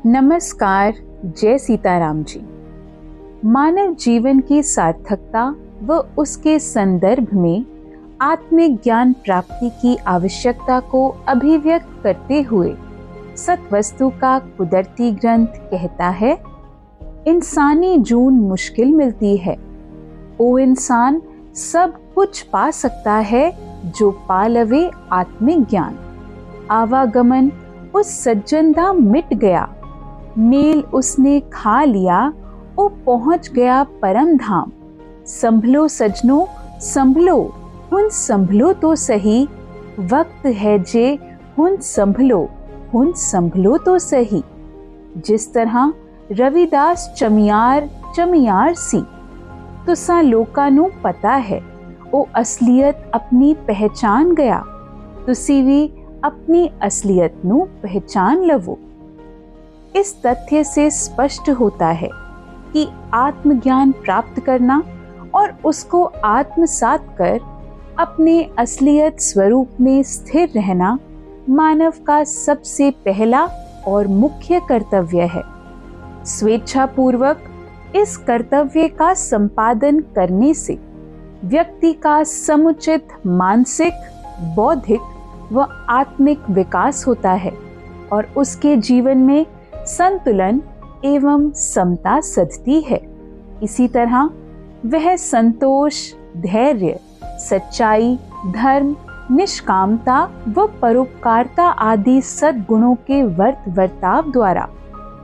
नमस्कार, जय सीताराम जी। मानव जीवन की सार्थकता व उसके संदर्भ में आत्मिक ज्ञान प्राप्ति की आवश्यकता को अभिव्यक्त करते हुए सतवस्तु का कुदरती ग्रंथ कहता है, इंसानी जून मुश्किल मिलती है। ओ इंसान सब कुछ पा सकता है जो पा लवे आत्मिक ज्ञान। आवागमन उस सज्जनदा मिट गया, मेल उसने खा लिया, ओ पहुंच गया परम धाम। संभलो सजनो संभलो, हुन संभलो तो सही, वक्त है जे हुन संभलो तो सही। जिस तरह रविदास चमियार सी, तुसा लोकां नू पता है, ओ असलियत अपनी पहचान गया, तुसी भी अपनी असलियत नू पहचान लवो। इस तथ्य से स्पष्ट होता है कि आत्मज्ञान प्राप्त करना और उसको आत्मसात कर अपने असलियत स्वरूप में स्थिर रहना मानव का सबसे पहला और मुख्य कर्तव्य है। स्वेच्छापूर्वक इस कर्तव्य का संपादन करने से व्यक्ति का समुचित मानसिक, बौद्धिक व आत्मिक विकास होता है और उसके जीवन में संतुलन एवं समता सधती है। इसी तरह वह संतोष, धैर्य, सच्चाई, धर्म, निष्कामता व परोपकारता आदि सद्गुणों के वर्ताव द्वारा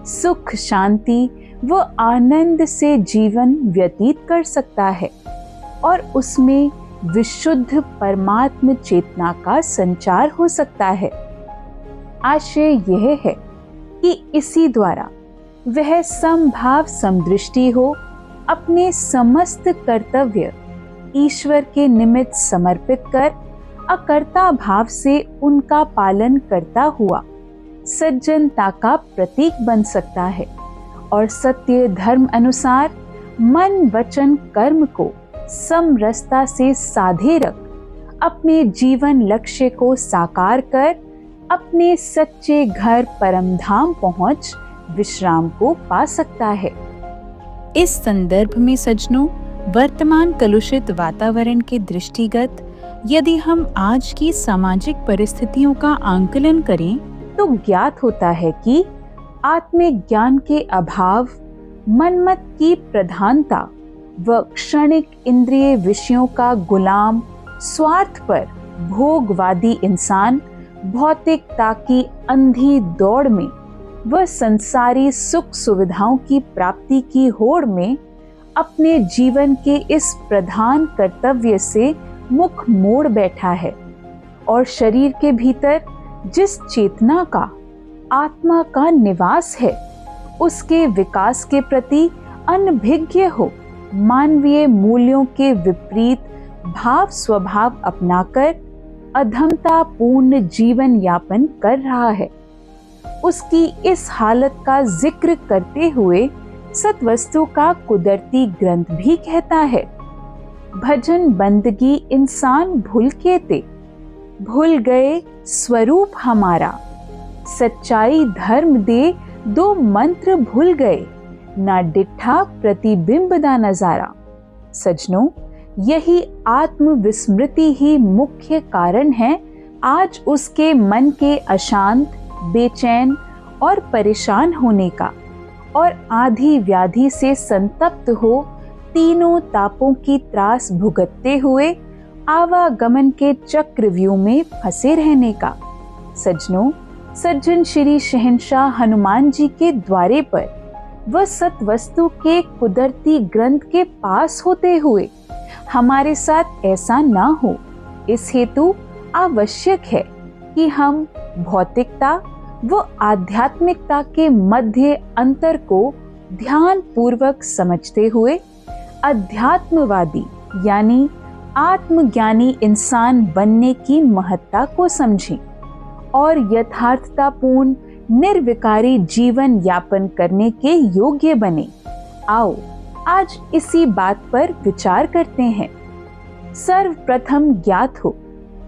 सुख, शांति व आनंद से जीवन व्यतीत कर सकता है और उसमें विशुद्ध परमात्म चेतना का संचार हो सकता है। आशय यह है कि इसी द्वारा वह समभाव समदृष्टि हो, अपने समस्त कर्तव्य ईश्वर के निमित्त समर्पित कर अकर्ता भाव से उनका पालन करता हुआ सज्जनता का प्रतीक बन सकता है और सत्य धर्म अनुसार मन, वचन, कर्म को समरसता से साधे रख अपने जीवन लक्ष्य को साकार कर अपने सच्चे घर परमधाम पहुंच विश्राम को पा सकता है। इस संदर्भ में सज्जनों, वर्तमान कलुषित वातावरण के दृष्टिगत यदि हम आज की सामाजिक परिस्थितियों का आंकलन करें तो ज्ञात होता है कि आत्मिक ज्ञान के अभाव, मनमत की प्रधानता व क्षणिक इंद्रिय विषयों का गुलाम, स्वार्थपर भोगवादी इंसान भौतिकता की अंधी दौड़ में व संसारी सुख सुविधाओं की प्राप्ति की होड़ में अपने जीवन के इस प्रधान कर्तव्य से मुख मोड़ बैठा है और शरीर के भीतर जिस चेतना का आत्मा का निवास है उसके विकास के प्रति अनभिज्ञ हो मानवीय मूल्यों के विपरीत भाव स्वभाव अपनाकर अधमता पूर्ण जीवन यापन कर रहा है। उसकी इस हालत का जिक्र करते हुए सतवस्तु का कुदरती ग्रंथ भी कहता है, भजन बंदगी इंसान भूल के ते, भूल गए स्वरूप हमारा, सच्चाई धर्म दे दो मंत्र भूल गए, ना डिठा प्रतिबिंब दा नजारा। सजनों, यही आत्म विस्मृति ही मुख्य कारण है आज उसके मन के अशांत, बेचैन और परेशान होने का और आधी व्याधि से संतप्त हो तीनों तापों की त्रास भुगतते हुए आवागमन के चक्रव्यूह में फंसे रहने का। सज्जनों, सज्जन श्री शहंशाह हनुमान जी के द्वारे पर व सतवस्तु के कुदरती ग्रंथ के पास होते हुए हमारे साथ ऐसा ना हो, इस हेतु आवश्यक है कि हम भौतिकता व आध्यात्मिकता के मध्य अंतर को ध्यान पूर्वक समझते हुए अध्यात्मवादी यानी आत्मज्ञानी इंसान बनने की महत्ता को समझें और यथार्थतापूर्ण निर्विकारी जीवन यापन करने के योग्य बने। आओ आज इसी बात पर विचार करते हैं। सर्वप्रथम ज्ञात हो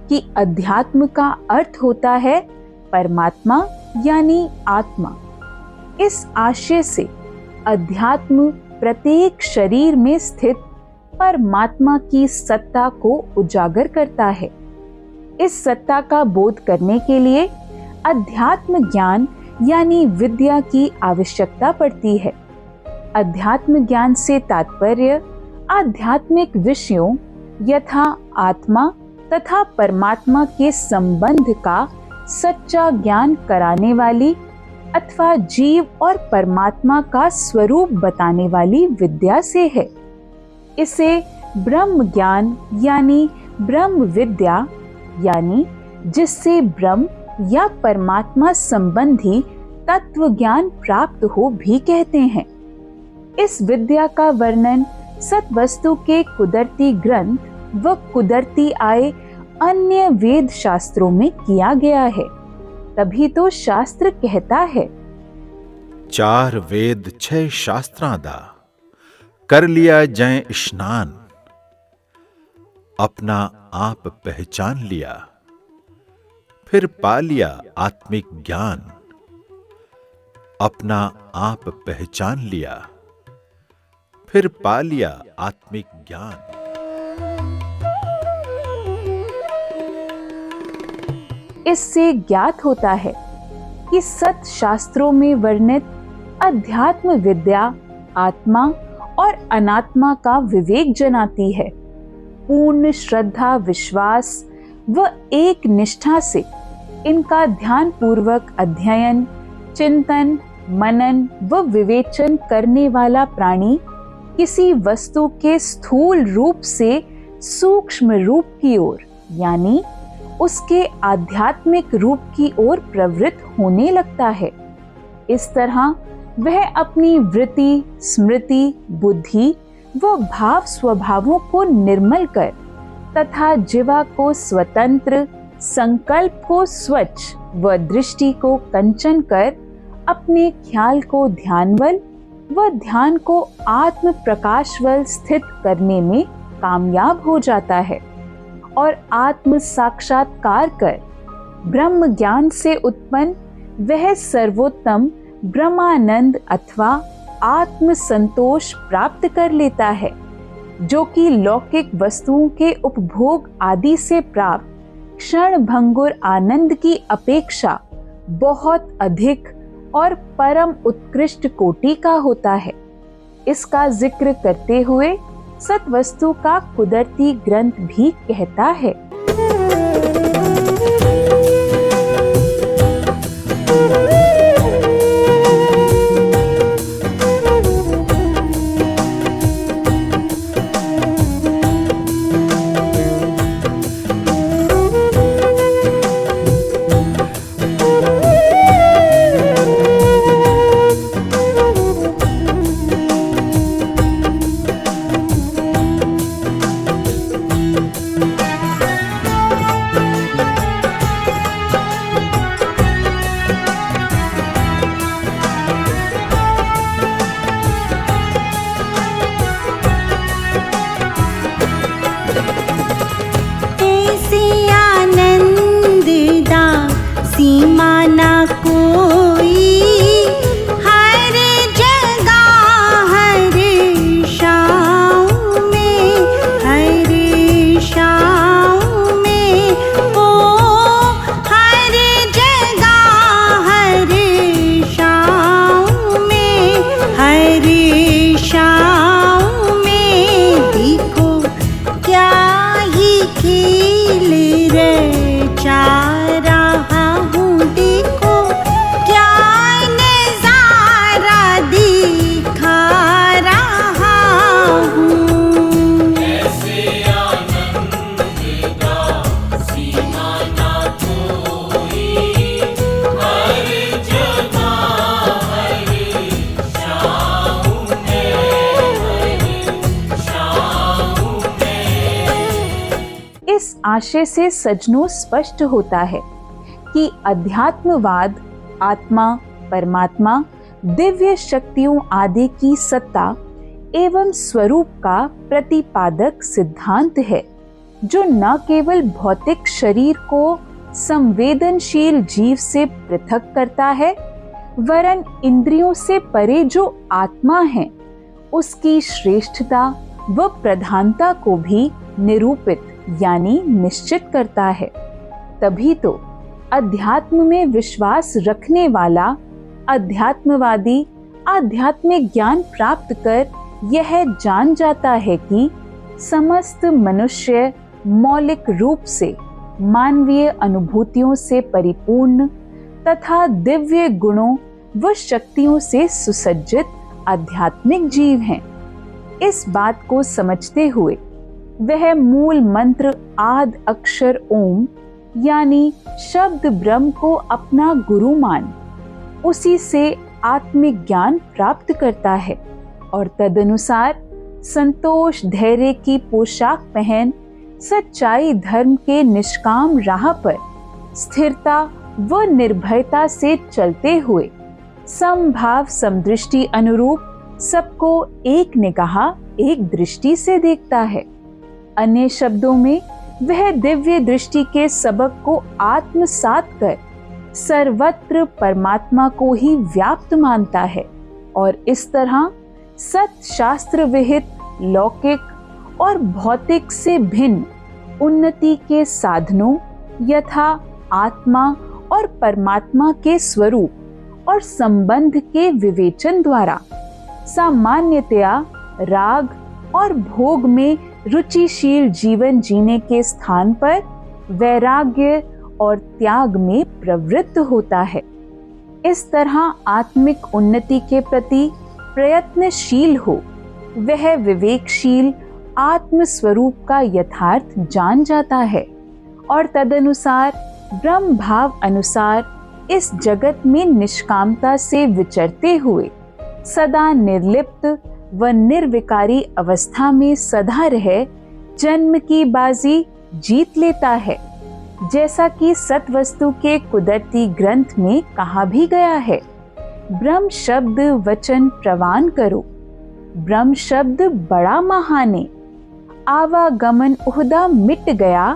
कि अध्यात्म का अर्थ होता है परमात्मा यानी आत्मा। इस आशय से अध्यात्म प्रत्येक शरीर में स्थित परमात्मा की सत्ता को उजागर करता है। इस सत्ता का बोध करने के लिए अध्यात्म ज्ञान यानी विद्या की आवश्यकता पड़ती है। अध्यात्म ज्ञान से तात्पर्य आध्यात्मिक विषयों यथा आत्मा तथा परमात्मा के संबंध का सच्चा ज्ञान कराने वाली अथवा जीव और परमात्मा का स्वरूप बताने वाली विद्या से है। इसे ब्रह्म ज्ञान यानी ब्रह्म विद्या यानी जिससे ब्रह्म या परमात्मा संबंधी तत्व ज्ञान प्राप्त हो भी कहते हैं। इस विद्या का वर्णन सत्वस्तु के कुदरती ग्रंथ व कुदरती आए अन्य वेद शास्त्रों में किया गया है। तभी तो शास्त्र कहता है, 4 वेद 6 शास्त्रां दा कर लिया जय स्नान, अपना आप पहचान लिया, फिर पा लिया आत्मिक ज्ञान, अपना आप पहचान लिया, फिर पा लिया आत्मिक ज्ञान। इससे ज्ञात होता है कि सत शास्त्रों में वर्णित अध्यात्म विद्या आत्मा और अनात्मा का विवेक जनाती है। पूर्ण श्रद्धा विश्वास व एक निष्ठा से इनका ध्यान पूर्वक अध्ययन चिंतन मनन व विवेचन करने वाला प्राणी किसी वस्तु के स्थूल रूप से सूक्ष्म रूप की ओर यानी उसके आध्यात्मिक रूप की ओर प्रवृत्त होने लगता है। इस तरह वह अपनी वृत्ति स्मृति बुद्धि व भाव स्वभावों को निर्मल कर तथा जीवा को स्वतंत्र संकल्प को स्वच्छ व दृष्टि को कंचन कर अपने ख्याल को ध्यानवल व ध्यान को आत्म प्रकाशवल स्थित करने में कामयाब हो जाता है और आत्म साक्षात्कार कर ब्रह्म ज्ञान से उत्पन्न वह सर्वोत्तम ब्रह्मानंद अथवा आत्म संतोष प्राप्त कर लेता है, जो कि लौकिक वस्तुओं के उपभोग आदि से प्राप्त क्षण भंगुर आनंद की अपेक्षा बहुत अधिक और परम उत्कृष्ट कोटि का होता है। इसका जिक्र करते हुए सत्वस्तु का कुदरती ग्रंथ भी कहता है, आशय से सज्जनों स्पष्ट होता है कि अध्यात्मवाद आत्मा, परमात्मा, दिव्य शक्तियों आदि की सत्ता एवं स्वरूप का प्रतिपादक सिद्धांत है, जो न केवल भौतिक शरीर को संवेदनशील जीव से पृथक करता है, वरन इंद्रियों से परे जो आत्मा है उसकी श्रेष्ठता व प्रधानता को भी निरूपित यानी निश्चित करता है। तभी तो अध्यात्म में विश्वास रखने वाला अध्यात्मवादी आध्यात्मिक ज्ञान प्राप्त कर यह जान जाता है कि समस्त मनुष्य मौलिक रूप से मानवीय अनुभूतियों से परिपूर्ण तथा दिव्य गुणों व शक्तियों से सुसज्जित आध्यात्मिक जीव हैं। इस बात को समझते हुए वह मूल मंत्र आद अक्षर ओम यानी शब्द ब्रह्म को अपना गुरु मान उसी से आत्मिक ज्ञान प्राप्त करता है और तदनुसार संतोष धैर्य की पोशाक पहन सच्चाई धर्म के निष्काम राह पर स्थिरता व निर्भयता से चलते हुए समभाव समदृष्टि अनुरूप सबको एक निगाह एक दृष्टि से देखता है। अन्य शब्दों में वह दिव्य दृष्टि के सबक को आत्मसात कर सर्वत्र परमात्मा को ही व्याप्त मानता है और इस तरह सत शास्त्र विहित लौकिक और भौतिक से भिन्न उन्नति के साधनों यथा आत्मा और परमात्मा के स्वरूप और संबंध के विवेचन द्वारा सामान्यतया राग और भोग में रुचिशील जीवन जीने के स्थान पर वैराग्य और त्याग में प्रवृत्त होता है। इस तरह आत्मिक उन्नति के प्रति प्रयत्नशील हो वह विवेकशील आत्म स्वरूप का यथार्थ जान जाता है और तदनुसार ब्रह्म भाव अनुसार इस जगत में निष्कामता से विचरते हुए सदा निर्लिप्त व निर्विकारी अवस्था में सदा रह जन्म की बाजी जीत लेता है, जैसा कि सतवस्तु के कुदरती ग्रंथ में कहा भी गया है, ब्रह्म शब्द वचन प्रवान करो, ब्रह्म शब्द बड़ा महाने, आवागमन उहदा मिट गया,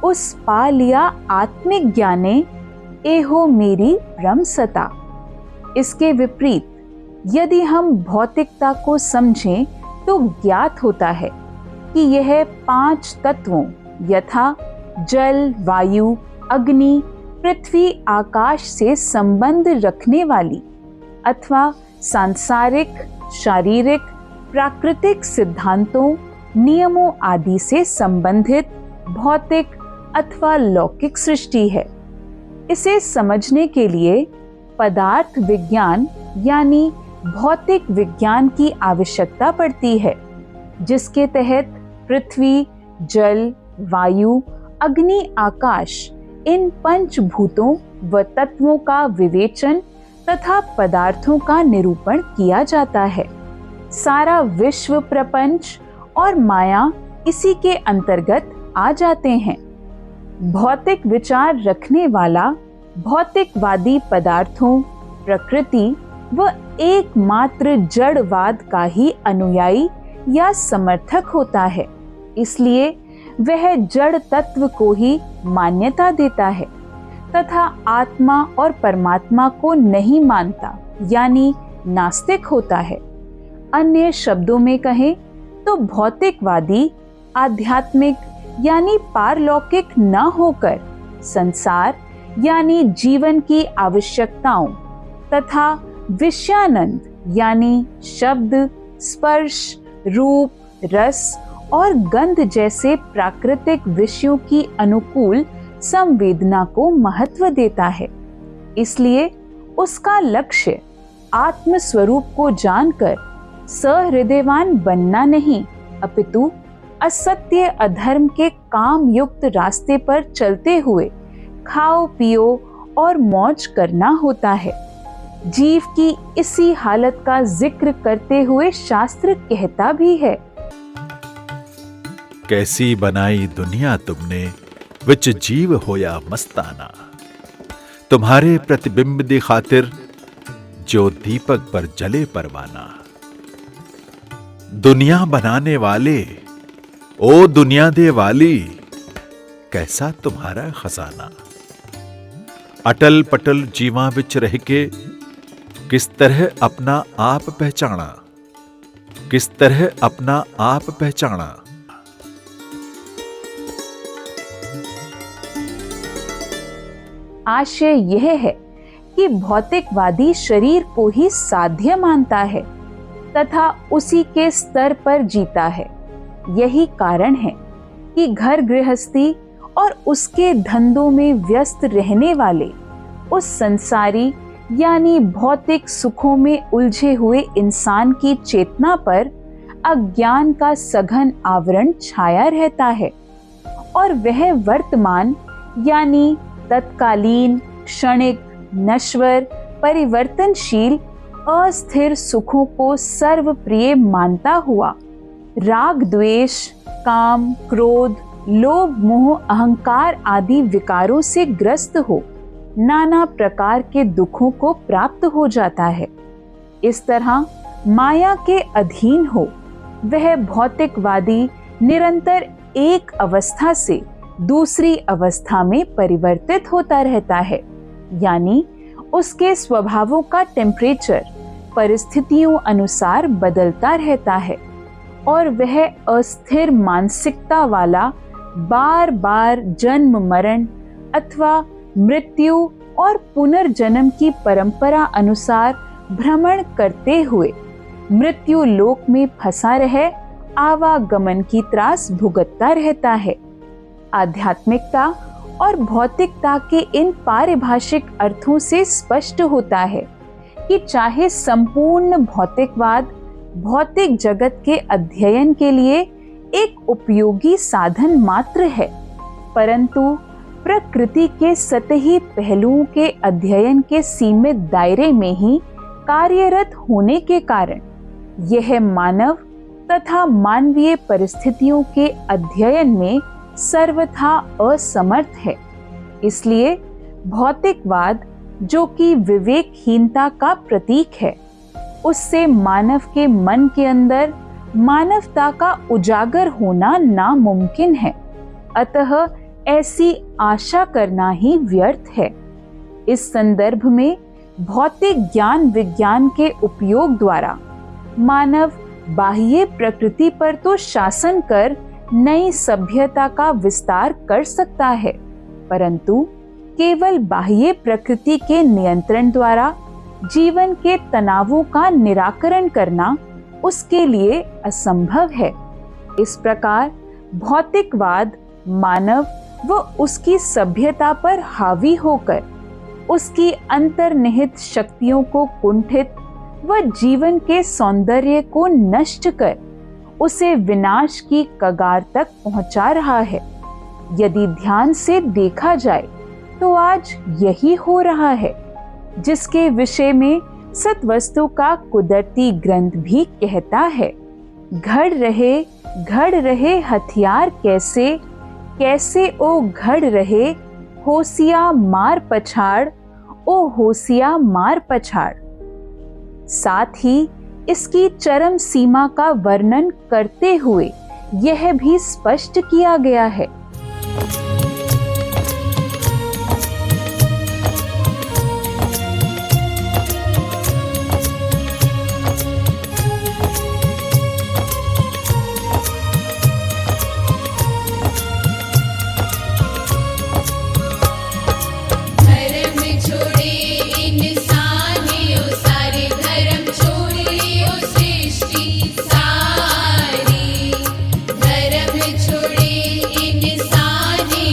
उस पा लिया आत्मिक ज्ञाने, एहो मेरी ब्रह्म सता। इसके विपरीत यदि हम भौतिकता को समझें तो ज्ञात होता है कि यह 5 तत्वों यथा जल, वायु, अग्नि, पृथ्वी, आकाश से संबंध रखने वाली अथवा सांसारिक, शारीरिक, प्राकृतिक सिद्धांतों, नियमों आदि से संबंधित भौतिक अथवा लौकिक सृष्टि है। इसे समझने के लिए पदार्थ विज्ञान यानी भौतिक विज्ञान की आवश्यकता पड़ती है, जिसके तहत पृथ्वी, जल, वायु, अग्नि, आकाश इन पंचभूतों व तत्वों का विवेचन तथा पदार्थों का निरूपण किया जाता है। सारा विश्व प्रपंच और माया इसी के अंतर्गत आ जाते हैं। भौतिक विचार रखने वाला भौतिकवादी पदार्थों, प्रकृति व एकमात्र जड़वाद का ही अनुयायी या समर्थक होता है, इसलिए वह जड़ तत्व को ही मान्यता देता है तथा आत्मा और परमात्मा को नहीं मानता यानी नास्तिक होता है। अन्य शब्दों में कहें तो भौतिकवादी आध्यात्मिक यानी पारलौकिक न होकर संसार यानी जीवन की आवश्यकताओं तथा विषयानंद यानी शब्द, स्पर्श, रूप, रस और गंध जैसे प्राकृतिक विषयों की अनुकूल संवेदना को महत्व देता है। इसलिए उसका लक्ष्य आत्म स्वरूप को जानकर सहृदयवान बनना नहीं, अपितु असत्य अधर्म के काम युक्त रास्ते पर चलते हुए खाओ पियो और मौज करना होता है। जीव की इसी हालत का जिक्र करते हुए शास्त्र कहता भी है, कैसी बनाई दुनिया तुमने, विच जीव होया मस्ताना। तुम्हारे प्रतिबिंब दी खातिर जो दीपक पर जले परवाना। दुनिया बनाने वाले, ओ दुनिया दे वाली, कैसा तुम्हारा खजाना। अटल पटल जीवां विच रह के किस तरह अपना आप पहचाना, किस तरह अपना आप पहचाना। आशय यह है कि भौतिकवादी शरीर को ही साध्य मानता है तथा उसी के स्तर पर जीता है। यही कारण है कि घर गृहस्थी और उसके धंधों में व्यस्त रहने वाले उस संसारी यानी भौतिक सुखों में उलझे हुए इंसान की चेतना पर अज्ञान का सघन आवरण छाया रहता है और वह वर्तमान यानी तत्कालीन, क्षणिक, नश्वर, परिवर्तनशील, अस्थिर सुखों को सर्वप्रिय मानता हुआ राग द्वेष, काम, क्रोध, लोभ, मोह, अहंकार आदि विकारों से ग्रस्त हो नाना प्रकार के दुखों को प्राप्त हो जाता है। इस तरह माया के अधीन हो वह भौतिकवादी निरंतर एक अवस्था से दूसरी अवस्था में परिवर्तित होता रहता है, यानी उसके स्वभावों का टेम्परेचर परिस्थितियों अनुसार बदलता रहता है और वह अस्थिर मानसिकता वाला बार बार जन्म मरण अथवा मृत्यु और पुनर्जन्म की परंपरा अनुसार भ्रमण करते हुए मृत्यु लोक में फंसा रहे आवागमन की त्रास भुगतता रहता है। आध्यात्मिकता और भौतिकता के इन पारिभाषिक अर्थों से स्पष्ट होता है कि चाहे संपूर्ण भौतिकवाद भौतिक जगत के अध्ययन के लिए एक उपयोगी साधन मात्र है, परंतु प्रकृति के सतही पहलुओं के अध्ययन के सीमित दायरे में ही कार्यरत होने के कारण यह मानव तथा मानवीय परिस्थितियों के अध्ययन में सर्वथा असमर्थ है। इसलिए भौतिकवाद, जो कि विवेकहीनता का प्रतीक है, उससे मानव के मन के अंदर मानवता का उजागर होना नामुमकिन है। अतः ऐसी आशा करना ही व्यर्थ है। इस संदर्भ में भौतिक ज्ञान विज्ञान के उपयोग द्वारा मानव बाह्य प्रकृति पर तो शासन कर नई सभ्यता का विस्तार कर सकता है, परंतु केवल बाह्य प्रकृति के नियंत्रण द्वारा जीवन के तनावों का निराकरण करना उसके लिए असंभव है। इस प्रकार भौतिकवाद मानव व उसकी सभ्यता पर हावी होकर उसकी अंतर्निहित शक्तियों को कुंठित व जीवन के सौंदर्य को नष्ट कर उसे विनाश की कगार तक पहुंचा रहा है। यदि ध्यान से देखा जाए तो आज यही हो रहा है, जिसके विषय में सत्वस्तु का कुदरती ग्रंथ भी कहता है, घड़ रहे हथियार कैसे कैसे ओ घड़ रहे, होशिया मार पछाड़ ओ होशिया मार पछाड़। साथ ही इसकी चरम सीमा का वर्णन करते हुए यह भी स्पष्ट किया गया है, धर्म छोड़े इंसाने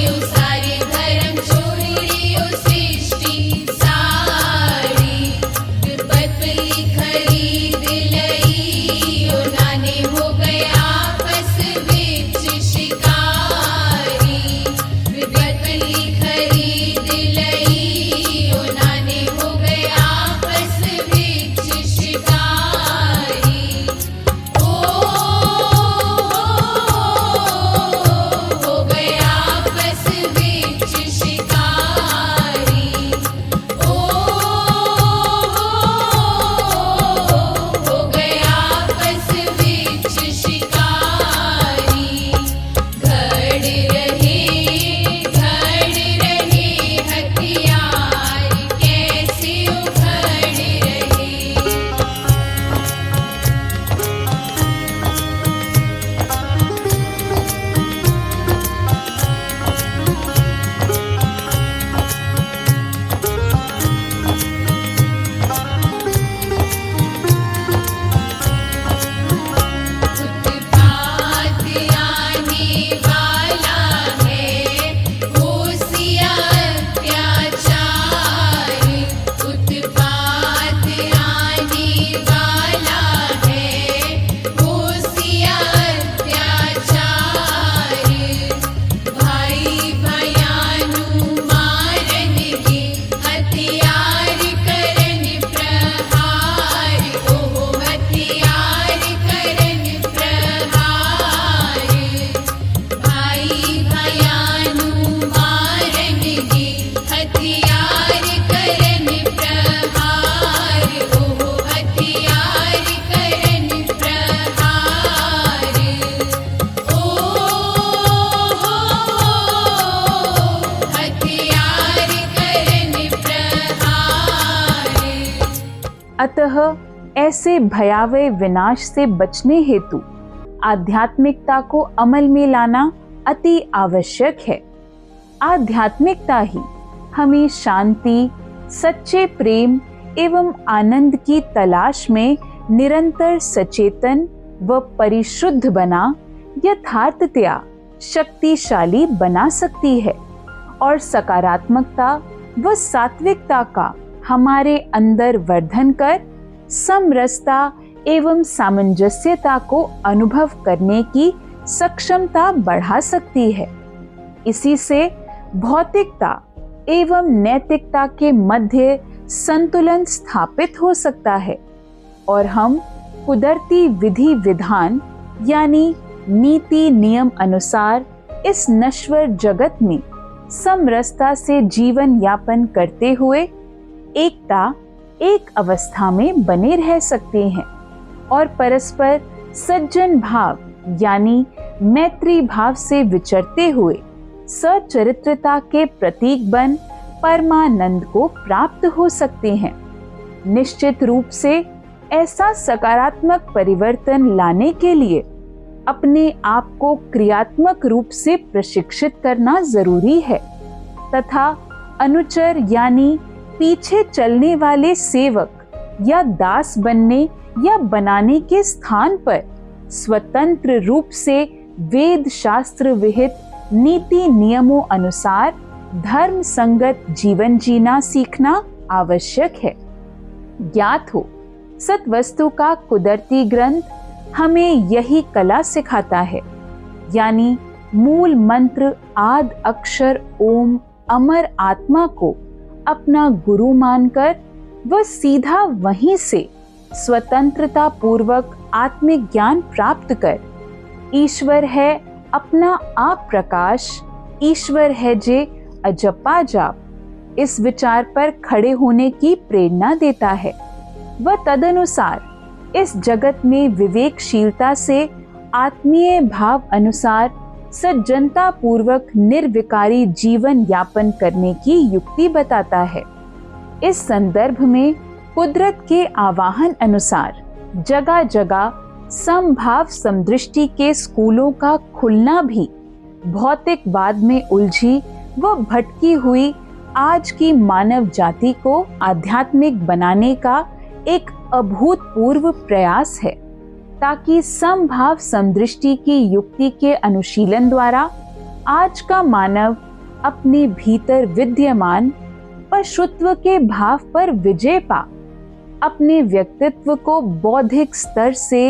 अतः ऐसे भयावह विनाश से बचने हेतु आध्यात्मिकता को अमल में लाना अति आवश्यक है। आध्यात्मिकता ही हमें शांति, सच्चे प्रेम एवं आनंद की तलाश में निरंतर सचेतन व परिशुद्ध बना यथार्थतया शक्तिशाली बना सकती है और सकारात्मकता व सात्विकता का हमारे अंदर वर्धन कर समरसता एवं सामंजस्यता को अनुभव करने की सक्षमता बढ़ा सकती है। इसी से भौतिकता एवं नैतिकता के मध्य संतुलन स्थापित हो सकता है और हम कुदरती विधि विधान यानी नीति नियम अनुसार इस नश्वर जगत में समरसता से जीवन यापन करते हुए एक अवस्था में बने रह सकते हैं और परस्पर सज्जन भाव यानी मैत्री भाव से विचरते हुए सचरित्रता के प्रतीक बन परमानंद को प्राप्त हो सकते हैं। निश्चित रूप से ऐसा सकारात्मक परिवर्तन लाने के लिए अपने आप को क्रियात्मक रूप से प्रशिक्षित करना जरूरी है तथा अनुचर यानी पीछे चलने वाले सेवक या दास बनने या बनाने के स्थान पर स्वतंत्र रूप से वेद शास्त्र विहित नीति नियमों अनुसार धर्म संगत जीवन जीना सीखना आवश्यक है। ज्ञात हो, सत्वस्तु का कुदरती ग्रंथ हमें यही कला सिखाता है, यानी मूल मंत्र आद अक्षर ओम अमर आत्मा को अपना गुरु मानकर वह सीधा वहीं से स्वतंत्रता पूर्वक आत्मिक ज्ञान प्राप्त कर ईश्वर है अपना आप प्रकाश, ईश्वर है जे अजपा जाप, इस विचार पर खड़े होने की प्रेरणा देता है। वह तदनुसार इस जगत में विवेकशीलता से आत्मीय भाव अनुसार सज्जनता पूर्वक निर्विकारी जीवन यापन करने की युक्ति बताता है। इस संदर्भ में कुदरत के आवाहन अनुसार जगह जगह समभाव समदृष्टि के स्कूलों का खुलना भी भौतिकवाद में उलझी व भटकी हुई आज की मानव जाति को आध्यात्मिक बनाने का एक अभूतपूर्व प्रयास है, ताकि समभाव समदृष्टि की युक्ति के अनुशीलन द्वारा आज का मानव अपने भीतर विद्यमान पशुत्व के भाव पर विजय पा अपने व्यक्तित्व को बौद्धिक स्तर से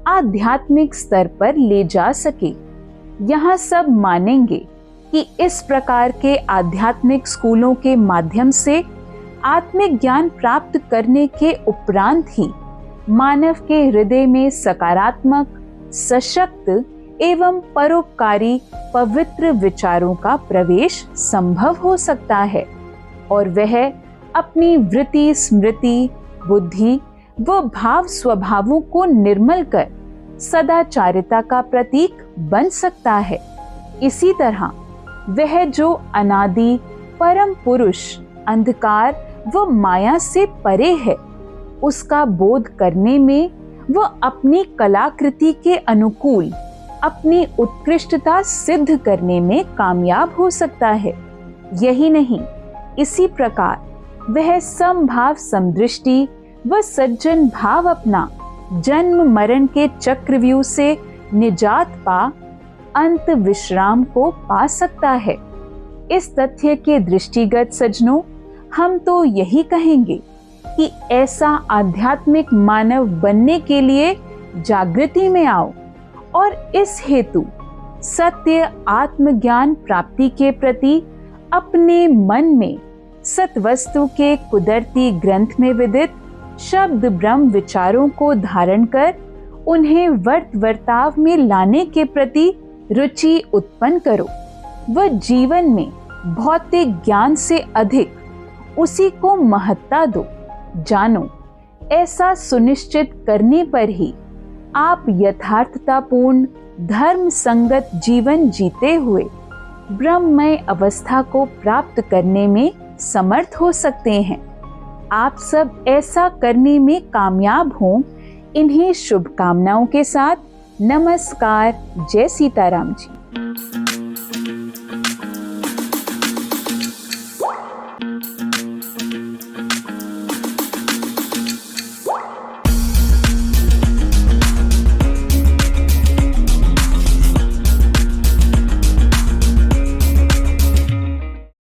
आध्यात्मिक स्तर पर ले जा सके। यहाँ सब मानेंगे कि इस प्रकार के आध्यात्मिक स्कूलों के माध्यम से आत्मिक ज्ञान प्राप्त करने के उपरांत ही मानव के हृदय में सकारात्मक, सशक्त एवं परोपकारी पवित्र विचारों का प्रवेश संभव हो सकता है और वह अपनी वृत्ति, स्मृति, बुद्धि व भाव स्वभावों को निर्मल कर सदाचारिता का प्रतीक बन सकता है। इसी तरह वह जो अनादि परम पुरुष अंधकार व माया से परे है, उसका बोध करने में व अपनी कलाकृति के अनुकूल अपनी उत्कृष्टता सिद्ध करने में कामयाब हो सकता है। यही नहीं, इसी प्रकार वह समभाव समदृष्टि व सज्जन भाव अपना जन्म मरण के चक्रव्यूह से निजात पा अंत विश्राम को पा सकता है। इस तथ्य के दृष्टिगत सज्जनों, हम तो यही कहेंगे कि ऐसा आध्यात्मिक मानव बनने के लिए जागृति में आओ और इस हेतु सत्य आत्मज्ञान प्राप्ति के प्रति अपने मन में सत्वस्तु के कुदरती ग्रंथ में विदित शब्द ब्रह्म विचारों को धारण कर उन्हें वर्ताव में लाने के प्रति रुचि उत्पन्न करो व जीवन में भौतिक ज्ञान से अधिक उसी को महत्ता दो। जानो, ऐसा सुनिश्चित करने पर ही आप यथार्थतापूर्ण धर्म संगत जीवन जीते हुए ब्रह्ममय अवस्था को प्राप्त करने में समर्थ हो सकते हैं। आप सब ऐसा करने में कामयाब हों, इन्हीं शुभकामनाओं के साथ नमस्कार। जय सीताराम जी।